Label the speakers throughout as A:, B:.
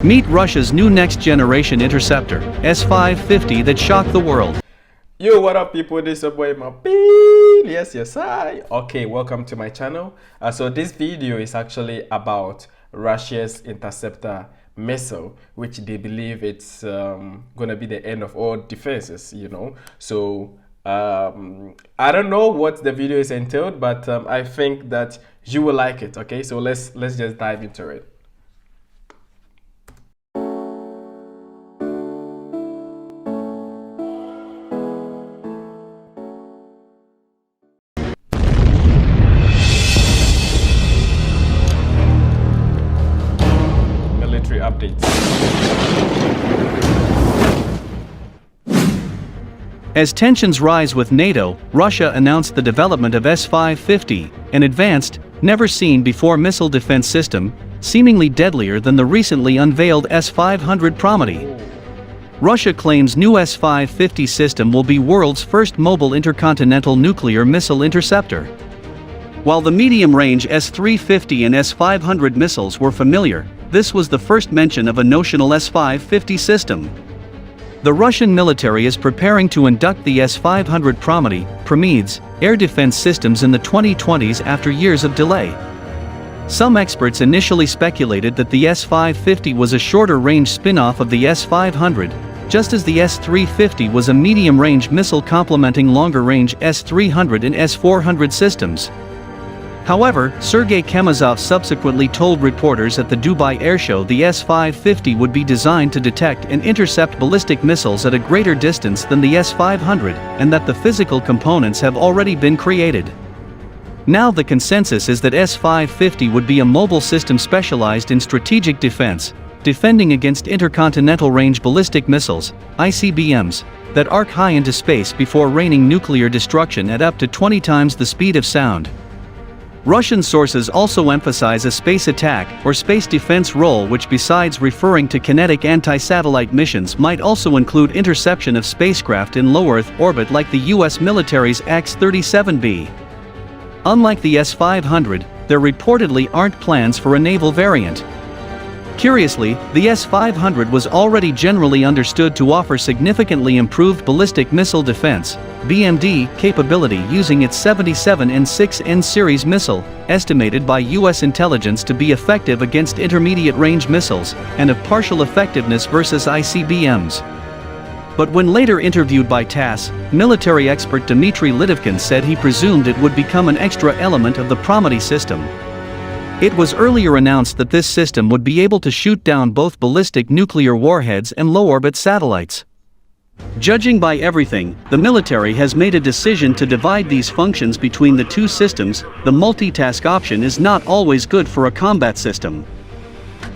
A: Meet Russia's new next-generation interceptor, S-550, that shocked the world.
B: Yo, what up people, this is your boy Mapil. Yes, I. Okay, welcome to my channel. So this video is actually about Russia's Interceptor missile, which they believe it's gonna be the end of all defenses, you know. So I don't know what the video is entailed, but I think that you will like it. Okay, so let's just dive into it. Updates.
A: As tensions rise with NATO, Russia announced the development of S-550, an advanced, never-seen-before missile defense system, seemingly deadlier than the recently unveiled S-500 Promety. Russia claims new S-550 system will be world's first mobile intercontinental nuclear missile interceptor. While the medium-range S-350 and S-500 missiles were familiar, this was the first mention of a notional S-550 system. The Russian military is preparing to induct the S-500 Promety air defense systems in the 2020s after years of delay. Some experts initially speculated that the S-550 was a shorter-range spin-off of the S-500, just as the S-350 was a medium-range missile complementing longer-range S-300 and S-400 systems. However, Sergei Chemezov subsequently told reporters at the Dubai Airshow the S-550 would be designed to detect and intercept ballistic missiles at a greater distance than the S-500, and that the physical components have already been created. Now the consensus is that S-550 would be a mobile system specialized in strategic defense, defending against intercontinental range ballistic missiles, ICBMs, that arc high into space before raining nuclear destruction at up to 20 times the speed of sound. Russian sources also emphasize a space attack or space defense role, which besides referring to kinetic anti-satellite missions might also include interception of spacecraft in low Earth orbit like the US military's X-37B. Unlike the S-500, there reportedly aren't plans for a naval variant. Curiously, the S-500 was already generally understood to offer significantly improved ballistic missile defense (BMD) capability using its 77N6N series missile, estimated by US intelligence to be effective against intermediate-range missiles, and of partial effectiveness versus ICBMs. But when later interviewed by TASS, military expert Dmitry Litovkin said he presumed it would become an extra element of the Promety system. It was earlier announced that this system would be able to shoot down both ballistic nuclear warheads and low-orbit satellites. Judging by everything, the military has made a decision to divide these functions between the two systems. The multitask option is not always good for a combat system.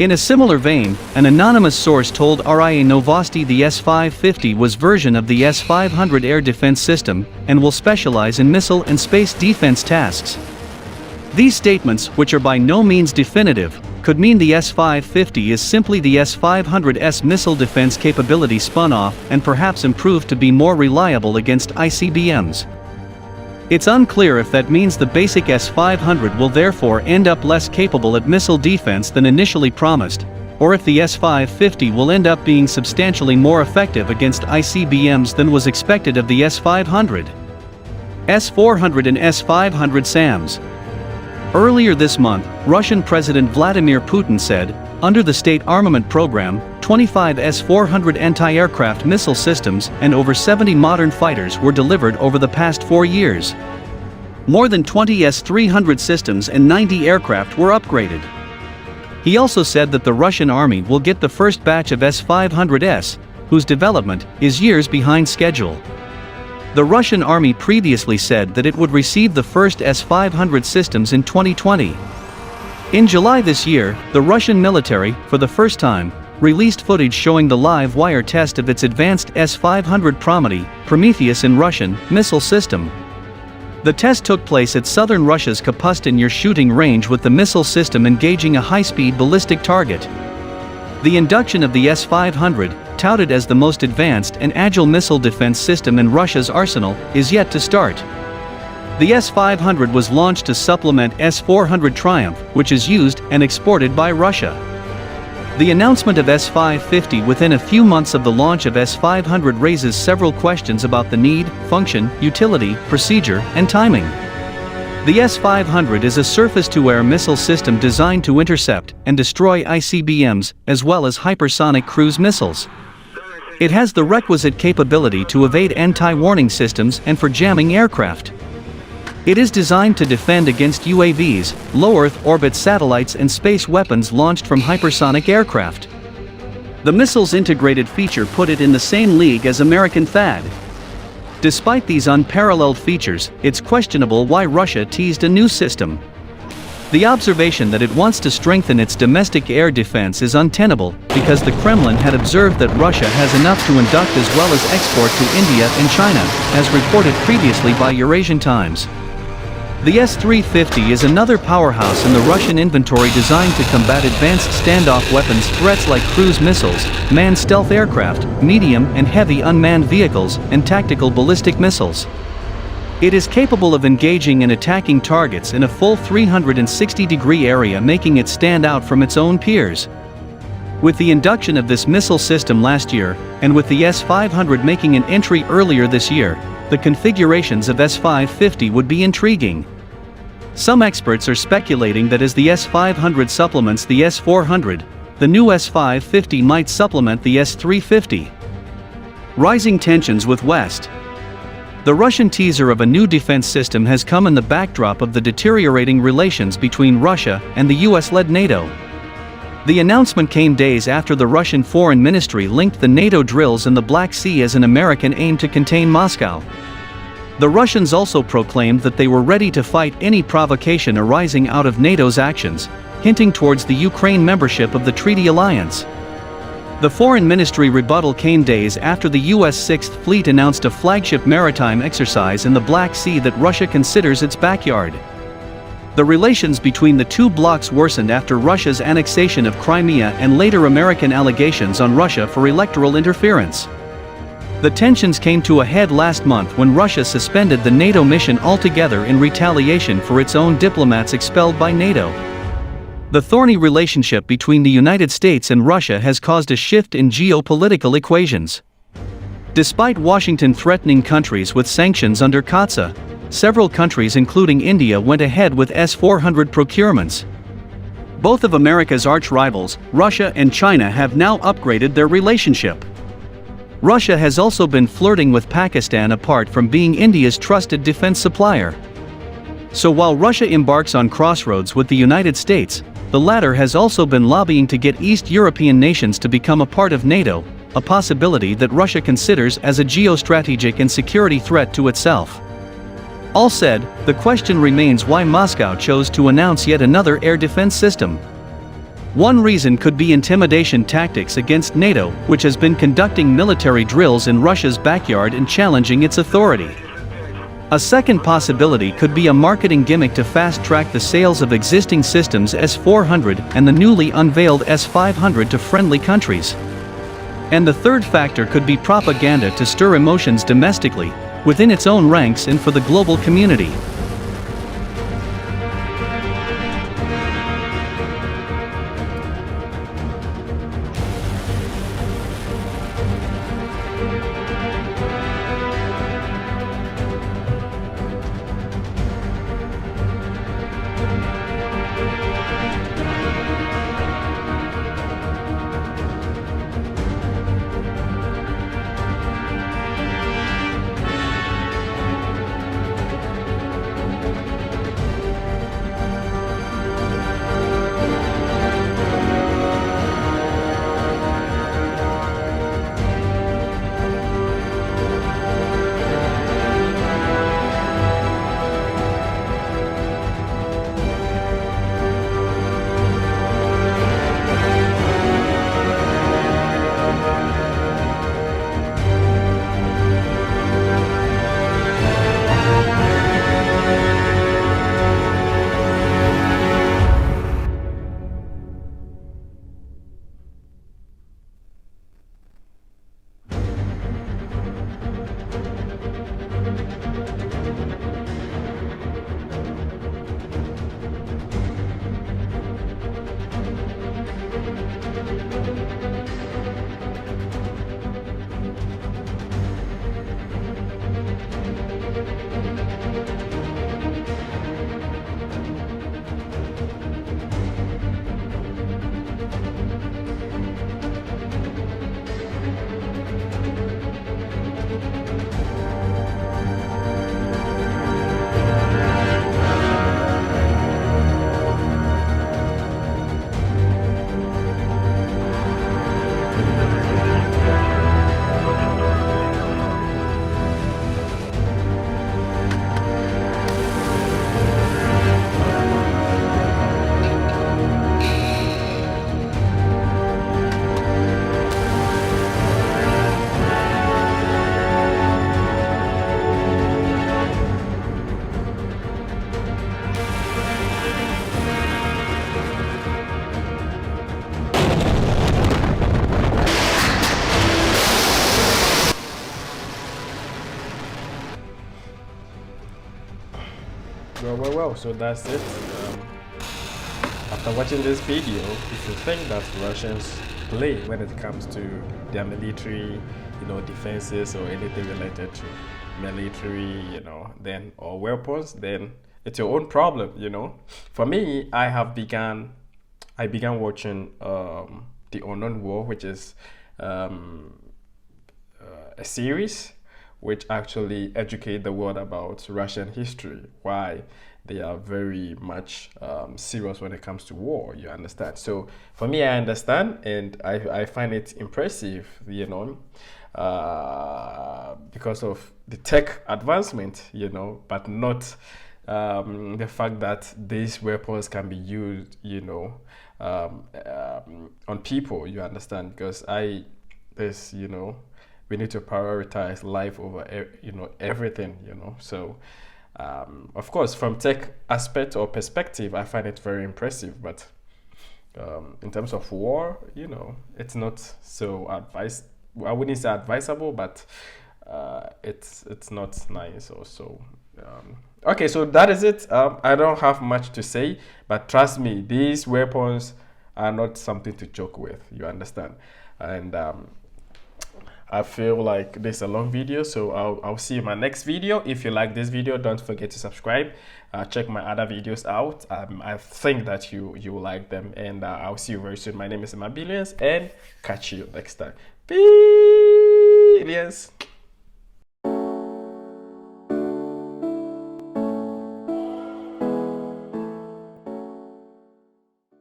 A: In a similar vein, an anonymous source told RIA Novosti the S-550 was version of the S-500 air defense system, and will specialize in missile and space defense tasks. These statements, which are by no means definitive, could mean the S-550 is simply the S-500's missile defense capability spun off and perhaps improved to be more reliable against ICBMs. It's unclear if that means the basic S-500 will therefore end up less capable at missile defense than initially promised, or if the S-550 will end up being substantially more effective against ICBMs than was expected of the S-500. S-400 and S-500 SAMs. Earlier this month, Russian President Vladimir Putin said, under the state armament program, 25 S-400 anti-aircraft missile systems and over 70 modern fighters were delivered over the past 4 years. More than 20 S-300 systems and 90 aircraft were upgraded. He also said that the Russian army will get the first batch of S-500s, whose development is years behind schedule. The Russian army previously said that it would receive the first S-500 systems in 2020. In July this year, the Russian military, for the first time, released footage showing the live wire test of its advanced S-500 Prometheus in Russian missile system. The test took place at southern Russia's Kapustin shooting range, with the missile system engaging a high-speed ballistic target. The induction of the S-500, touted as the most advanced and agile missile defense system in Russia's arsenal, is yet to start. The S-500 was launched to supplement S-400 Triumph, which is used and exported by Russia. The announcement of S-550 within a few months of the launch of S-500 raises several questions about the need, function, utility, procedure, and timing. The S-500 is a surface-to-air missile system designed to intercept and destroy ICBMs, as well as hypersonic cruise missiles. It has the requisite capability to evade anti-warning systems and for jamming aircraft. It is designed to defend against UAVs, low-Earth orbit satellites and space weapons launched from hypersonic aircraft. The missile's integrated feature put it in the same league as American THAAD. Despite these unparalleled features, it's questionable why Russia teased a new system. The observation that it wants to strengthen its domestic air defense is untenable, because the Kremlin had observed that Russia has enough to induct as well as export to India and China, as reported previously by Eurasian Times. The S-350 is another powerhouse in the Russian inventory designed to combat advanced standoff weapons threats like cruise missiles, manned stealth aircraft, medium and heavy unmanned vehicles, and tactical ballistic missiles. It is capable of engaging and attacking targets in a full 360-degree area, making it stand out from its own peers. With the induction of this missile system last year, and with the S-500 making an entry earlier this year, the configurations of S-550 would be intriguing. Some experts are speculating that as the S-500 supplements the S-400, the new S-550 might supplement the S-350. Rising tensions with West. The Russian teaser of a new defense system has come in the backdrop of the deteriorating relations between Russia and the US-led NATO. The announcement came days after the Russian Foreign Ministry linked the NATO drills in the Black Sea as an American aim to contain Moscow. The Russians also proclaimed that they were ready to fight any provocation arising out of NATO's actions, hinting towards the Ukraine membership of the treaty alliance. The Foreign Ministry rebuttal came days after the U.S. Sixth Fleet announced a flagship maritime exercise in the Black Sea that Russia considers its backyard. The relations between the two blocs worsened after Russia's annexation of Crimea and later American allegations on Russia for electoral interference. The tensions came to a head last month when Russia suspended the NATO mission altogether in retaliation for its own diplomats expelled by NATO. The thorny relationship between the United States and Russia has caused a shift in geopolitical equations. Despite Washington threatening countries with sanctions under CAATSA, several countries including India went ahead with S-400 procurements. Both of America's arch-rivals, Russia and China, have now upgraded their relationship. Russia has also been flirting with Pakistan apart from being India's trusted defense supplier. So while Russia embarks on crossroads with the United States, the latter has also been lobbying to get East European nations to become a part of NATO, a possibility that Russia considers as a geostrategic and security threat to itself. All said, the question remains why Moscow chose to announce yet another air defense system. One reason could be intimidation tactics against NATO, which has been conducting military drills in Russia's backyard and challenging its authority. A second possibility could be a marketing gimmick to fast-track the sales of existing systems S-400 and the newly unveiled S-500 to friendly countries. And the third factor could be propaganda to stir emotions domestically, within its own ranks and for the global community.
B: Well, so that's it. After watching this video, if you think that Russians play when it comes to their military, defenses or anything related to military, then or weapons, then it's your own problem, For me, I began watching The Unknown War, which is a series which actually educate the world about Russian history, why they are very much serious when it comes to war, you understand? So for me, I understand, and I find it impressive, because of the tech advancement, but not the fact that these weapons can be used, on people, you understand? Because we need to prioritize life over everything, so of course from tech aspect or perspective I find it very impressive, but in terms of war, it's not so I wouldn't say advisable, but it's not nice also. Okay, so that is it. I don't have much to say, but trust me, these weapons are not something to joke with, you understand? And I feel like this is a long video, so I'll see you in my next video. If you like this video, don't forget to subscribe. Check my other videos out. I think that you will like them, and I'll see you very soon. My name is Emma Billions, and catch you next time. Peace.